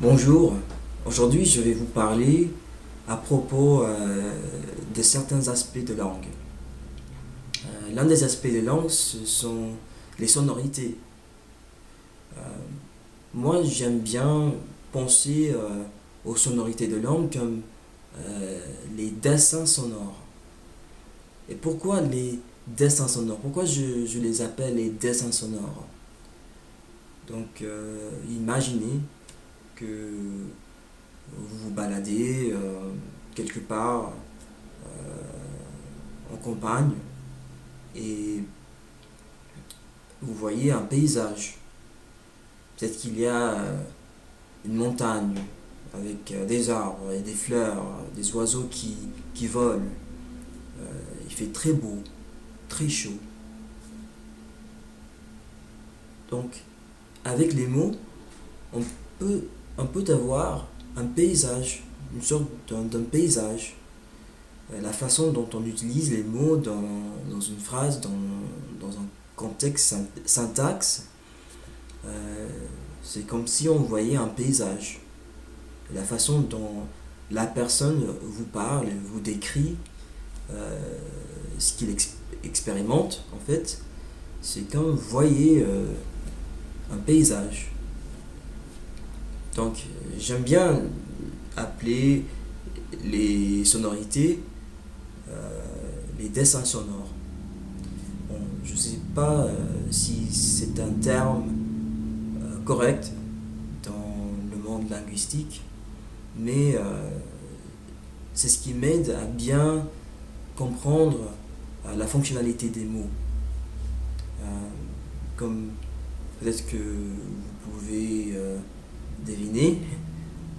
Bonjour, aujourd'hui je vais vous parler à propos de certains aspects de langue. L'un des aspects de langue, ce sont les sonorités. Euh, Moi j'aime bien penser aux sonorités de langue comme les dessins sonores. Et pourquoi les dessins sonores? Pourquoi je les appelle les dessins sonores? Donc imaginez que vous vous baladez quelque part en campagne et vous voyez un paysage. Peut-être qu'il y a une montagne avec des arbres et des fleurs, des oiseaux qui volent. Il fait très beau, très chaud. Donc, avec les mots, on peut, on peut avoir un paysage, une sorte d'un paysage. La façon dont on utilise les mots dans une phrase, dans un contexte syntaxe, euh, c'est comme si on voyait un paysage. La façon dont la personne vous parle, vous décrit euh, ce qu'il expérimente, en fait, c'est comme vous voyez un paysage. Donc, j'aime bien appeler les sonorités les dessins sonores. Bon, je ne sais pas si c'est un terme correct dans le monde linguistique, mais c'est ce qui m'aide à bien comprendre la fonctionnalité des mots. Euh, Comme peut-être que vous pouvez deviner,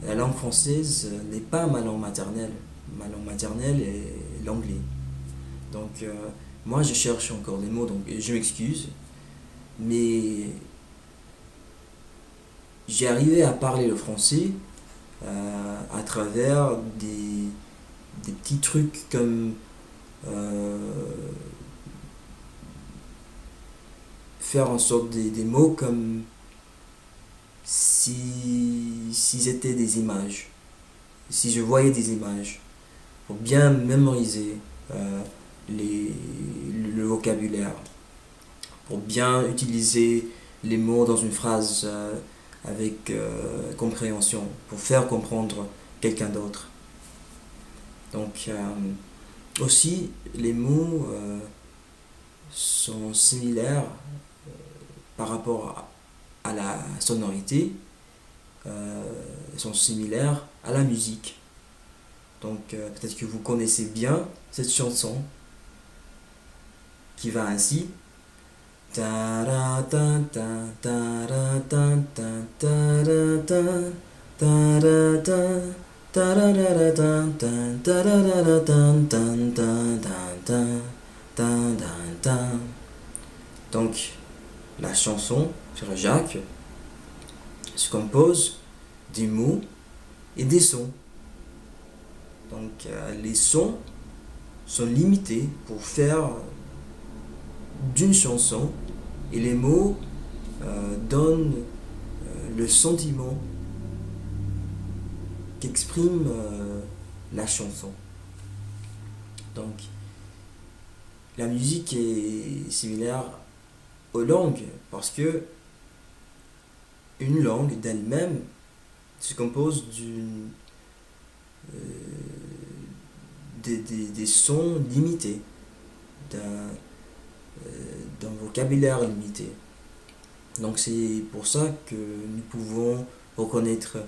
la langue française n'est pas ma langue maternelle. Ma langue maternelle est l'anglais. Donc moi je cherche encore des mots, donc je m'excuse, mais j'ai arrivé à parler le français à travers des petits trucs comme euh, faire en sorte des mots comme s'ils étaient des images, si je voyais des images, pour bien mémoriser euh, les, le vocabulaire, pour bien utiliser les mots dans une phrase avec compréhension, pour faire comprendre quelqu'un d'autre. Donc aussi, les mots sont similaires par rapport à la sonorité, sont similaires à la musique. Donc peut-être que vous connaissez bien cette chanson qui va ainsi. Donc, la chanson sur Jacques se compose des mots et des sons. Donc, les sons sont limités pour faire d'une chanson et les mots donnent le sentiment qu'exprime la chanson. Donc, la musique est similaire aux langues parce que une langue d'elle-même se compose euh, des sons limités, d'un vocabulaire limité. Donc c'est pour ça que nous pouvons reconnaître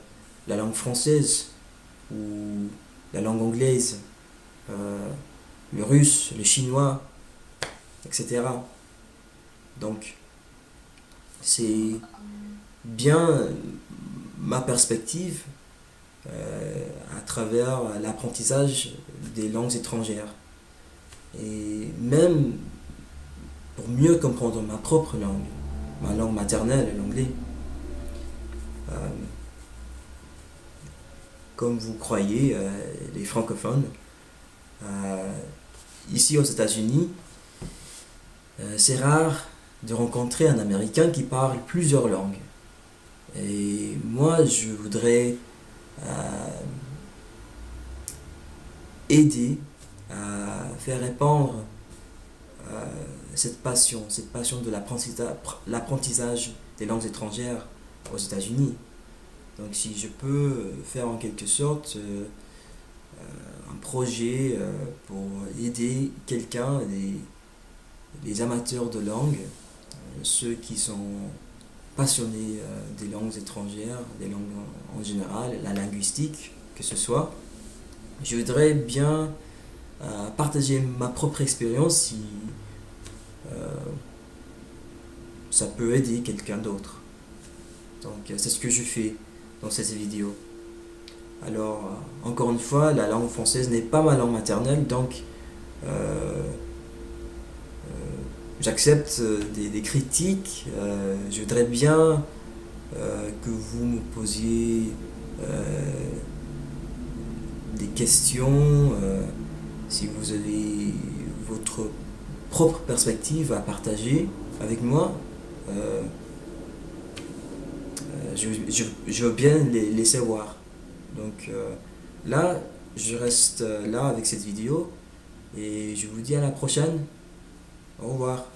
la langue française ou la langue anglaise, euh, le russe, le chinois, etc. Donc c'est bien ma perspective à travers l'apprentissage des langues étrangères. Et même pour mieux comprendre ma propre langue, ma langue maternelle, l'anglais, euh, comme vous croyez, les francophones, euh, ici aux États-Unis, c'est rare de rencontrer un Américain qui parle plusieurs langues. Et moi, moi, je voudrais euh, aider à faire répandre euh, cette passion de l'apprentissage des langues étrangères aux États-Unis. Donc si je peux faire en quelque sorte un projet pour aider quelqu'un, les amateurs de langue, ceux qui sont passionnés des langues étrangères, des langues en général, la linguistique, que ce soit, je voudrais bien partager ma propre expérience si euh, ça peut aider quelqu'un d'autre. Donc c'est ce que je fais dans cette vidéo. Alors, encore une fois, la langue française n'est pas ma langue maternelle, donc euh, j'accepte des critiques. Je voudrais bien que vous me posiez des questions, si vous avez votre propre perspective à partager avec moi. Euh, je veux bien les savoir. Donc là, je reste là avec cette vidéo et je vous dis à la prochaine. Au revoir.